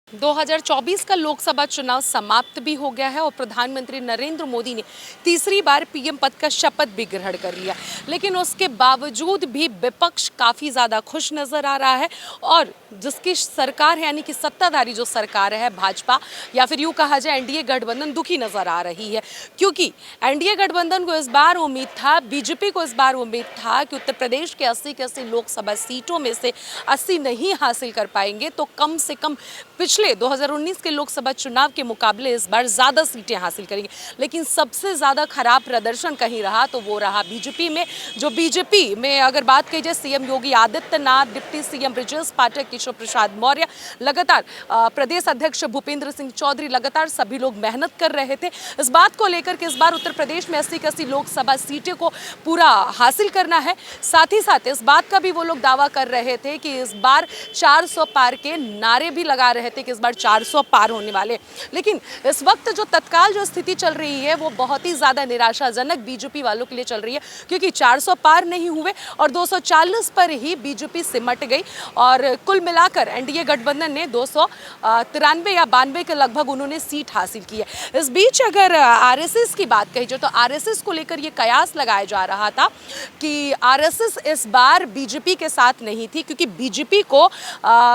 2024 का लोकसभा चुनाव समाप्त भी हो गया है और प्रधानमंत्री नरेंद्र मोदी ने तीसरी बार पीएम पद का शपथ भी ग्रहण कर लिया। लेकिन उसके बावजूद भी विपक्ष काफ़ी ज़्यादा खुश नज़र आ रहा है और जिसकी सरकार है यानी कि सत्ताधारी जो सरकार है भाजपा या फिर यूँ कहा जाए एनडीए गठबंधन दुखी नज़र आ रही है, क्योंकि एनडीए गठबंधन को इस बार उम्मीद था, बीजेपी को इस बार उम्मीद था कि उत्तर प्रदेश के 80 के 80 लोकसभा सीटों में से 80 नहीं हासिल कर पाएंगे तो कम से कम पिछले 2019 के लोकसभा चुनाव के मुकाबले इस बार ज़्यादा सीटें हासिल करेंगे। लेकिन सबसे ज़्यादा खराब प्रदर्शन कहीं रहा तो वो रहा बीजेपी में। जो बीजेपी में अगर बात की जाए, CM Yogi Adityanath, deputy CM Brajesh Pathak, Keshav Prasad Maurya, लगातार प्रदेश अध्यक्ष भूपेंद्र सिंह चौधरी, लगातार सभी लोग मेहनत कर रहे थे इस बात को लेकर के इस बार उत्तर प्रदेश में 80 की 80 लोकसभा सीटें को पूरा हासिल करना है। साथ ही साथ इस बात का भी वो लोग दावा कर रहे थे कि इस बार 400 पार के नारे भी लगा रहे थे कि इस बार 400 पार होने वाले। लेकिन इस वक्त जो तत्काल जो स्थिति चल रही है वो बहुत ही ज़्यादा निराशाजनक बीजेपी वालों के लिए चल रही है, क्योंकि 400 पार नहीं हुए और 240 पर ही बीजेपी सिमट गई और कुल मिलाकर एनडीए गठबंधन ने 293 या 92 के लगभग उन्होंने सीट हासिल की है। इस बीच अगर आरएसएस की बात कही जाए तो आरएसएस को लेकर ये कयास लगाया जा रहा था कि आरएसएस इस बार बीजेपी के साथ नहीं थी, क्योंकि बीजेपी को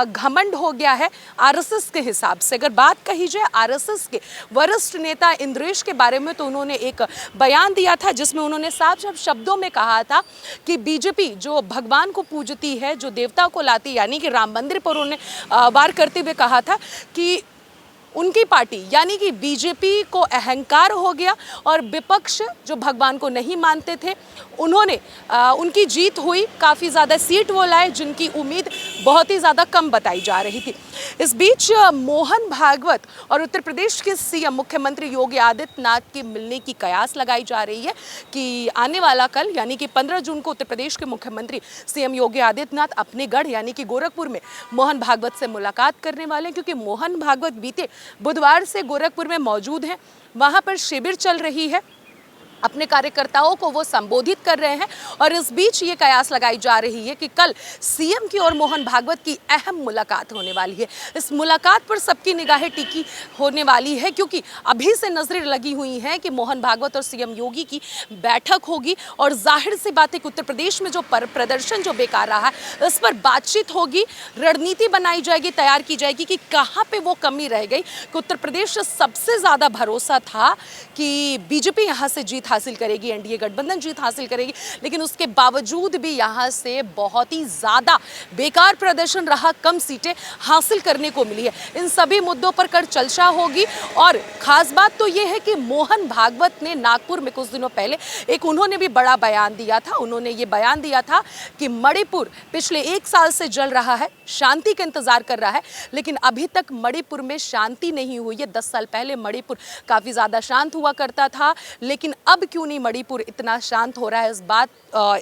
घमंड हो गया है आरएसएस के हिसाब से। अगर बात कही जाए आरएसएस के वरिष्ठ नेता इंद्रेश के बारे में तो उन्होंने एक बयान दिया था जिसमें उन्होंने साफ साफ शब्दों में कहा था कि बीजेपी जो भगवान को पूजती है, जो देवता को लाती, यानी कि राम मंदिर पर उन्होंने वार करते हुए कहा था कि उनकी पार्टी यानी कि बीजेपी को अहंकार हो गया और विपक्ष जो भगवान को नहीं मानते थे उन्होंने उनकी जीत हुई, काफ़ी ज़्यादा सीट वो लाए जिनकी उम्मीद बहुत ही ज़्यादा कम बताई जा रही थी। इस बीच मोहन भागवत और उत्तर प्रदेश के सीएम मुख्यमंत्री योगी आदित्यनाथ के मिलने की कयास लगाई जा रही है कि आने वाला कल यानी कि 15 जून को उत्तर प्रदेश के मुख्यमंत्री सीएम योगी आदित्यनाथ अपने गढ़ यानी कि गोरखपुर में मोहन भागवत से मुलाकात करने वाले हैं, क्योंकि मोहन भागवत बीते बुधवार से गोरखपुर में मौजूद हैं। वहां पर शिविर चल रही है, अपने कार्यकर्ताओं को वो संबोधित कर रहे हैं और इस बीच ये कयास लगाई जा रही है कि कल सीएम की और मोहन भागवत की अहम मुलाकात होने वाली है। इस मुलाकात पर सबकी निगाहें टिकी होने वाली है, क्योंकि अभी से नजरें लगी हुई हैं कि मोहन भागवत और सीएम योगी की बैठक होगी और जाहिर सी बात है कि उत्तर प्रदेश में जो प्रदर्शन जो बेकार रहा है इस पर बातचीत होगी, रणनीति बनाई जाएगी, तैयार की जाएगी कि कहाँ पे वो कमी रह गई। कि उत्तर प्रदेश से सबसे ज़्यादा भरोसा था कि बीजेपी यहाँ से जीत हासिल करेगी, एनडीए गठबंधन जीत हासिल करेगी, लेकिन उसके बावजूद भी यहाँ से बहुत ही ज़्यादा बेकार प्रदर्शन रहा, कम सीटें हासिल करने को मिली है। इन सभी मुद्दों पर कल चर्चा होगी और ख़ास बात तो ये है कि मोहन भागवत ने नागपुर में कुछ दिनों पहले एक उन्होंने भी बड़ा बयान दिया था। उन्होंने ये बयान दिया था कि मणिपुर पिछले 1 साल से जल रहा है, शांति का इंतजार कर रहा है, लेकिन अभी तक मणिपुर में शांति नहीं हुई है। 10 साल पहले मणिपुर काफ़ी ज़्यादा शांत हुआ करता था, लेकिन अब क्यों नहीं मणिपुर इतना शांत हो रहा है,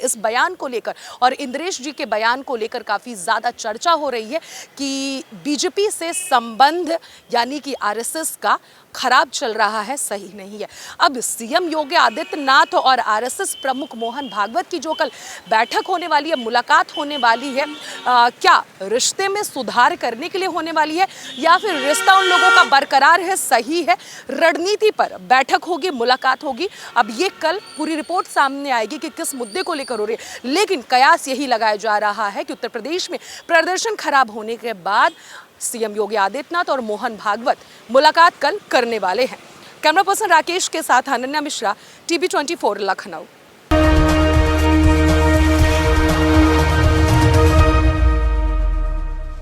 इस बयान को लेकर और इंद्रेश जी के बयान को लेकर काफ़ी ज़्यादा चर्चा हो रही है कि बीजेपी से संबंध यानी कि आरएसएस का खराब चल रहा है, सही नहीं है। अब सीएम योगी आदित्यनाथ और आरएसएस प्रमुख मोहन भागवत की जो कल बैठक होने वाली है, मुलाकात होने वाली है, क्या रिश्ते में सुधार करने के लिए होने वाली है या फिर रिश्ता उन लोगों का बरकरार है, सही है, रणनीति पर बैठक होगी, मुलाकात होगी। अब ये कल पूरी रिपोर्ट सामने आएगी कि किस मुद्दे को लेकर हो रही है, लेकिन कयास यही लगाया जा रहा है कि उत्तर प्रदेश में प्रदर्शन खराब होने के बाद सीएम योगी आदित्यनाथ और मोहन भागवत मुलाकात कल करने वाले हैं। कैमरा पर्सन राकेश के साथ अनन्या मिश्रा, टीवी 24 लखनऊ।